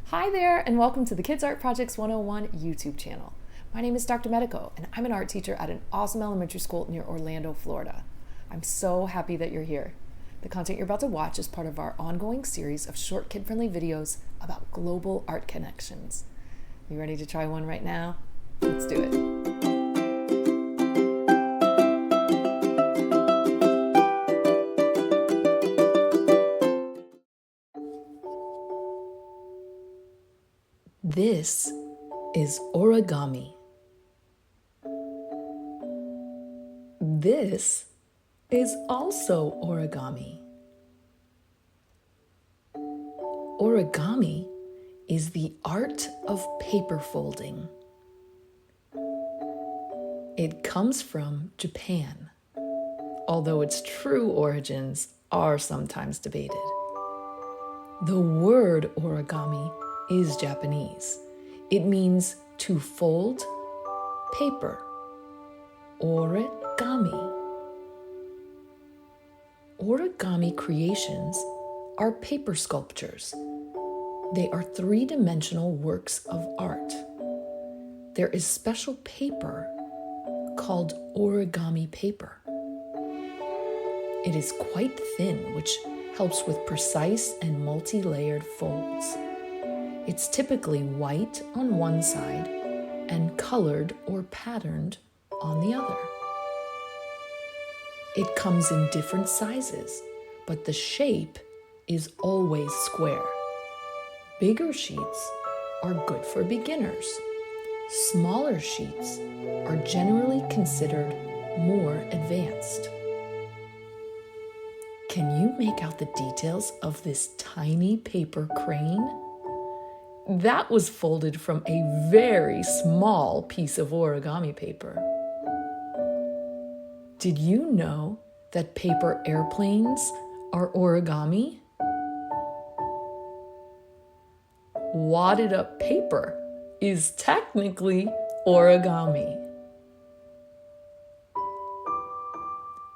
Hi there, and welcome to the Kids Art Projects 101 YouTube channel. My name is Dr. Medico, and I'm an art teacher at an awesome elementary school near Orlando, Florida. I'm so happy that you're here. The content you're about to watch is part of our ongoing series of short kid-friendly videos about global art connections. You ready to try one right now? Let's do it. This is origami. This is also origami. Origami is the art of paper folding. It comes from Japan, although its true origins are sometimes debated. The word origami is Japanese. It means to fold paper. Origami. Origami creations are paper sculptures. They are three-dimensional works of art. There is special paper called origami paper. It is quite thin, which helps with precise and multi-layered folds. It's typically white on one side and colored or patterned on the other. It comes in different sizes, but the shape is always square. Bigger sheets are good for beginners. Smaller sheets are generally considered more advanced. Can you make out the details of this tiny paper crane? That was folded from a very small piece of origami paper. Did you know that paper airplanes are origami? Wadded up paper is technically origami.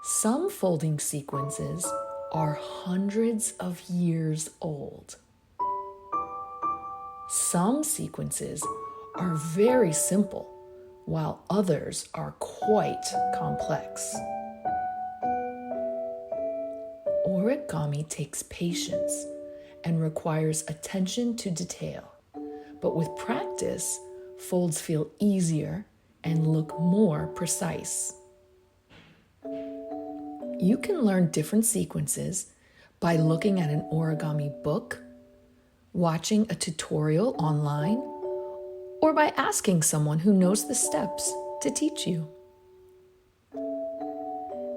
Some folding sequences are hundreds of years old. Some sequences are very simple, while others are quite complex. Origami takes patience and requires attention to detail, but with practice, folds feel easier and look more precise. You can learn different sequences by looking at an origami book, watching a tutorial online, or by asking someone who knows the steps to teach you.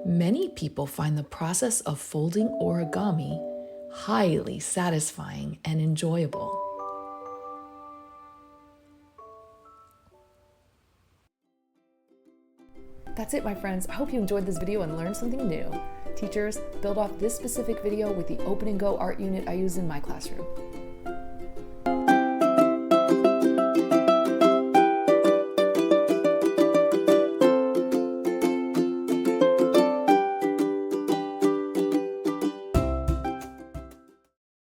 Many people find the process of folding origami highly satisfying and enjoyable. That's it, my friends. I hope you enjoyed this video and learned something new. Teachers, build off this specific video with the Open and Go art unit I use in my classroom.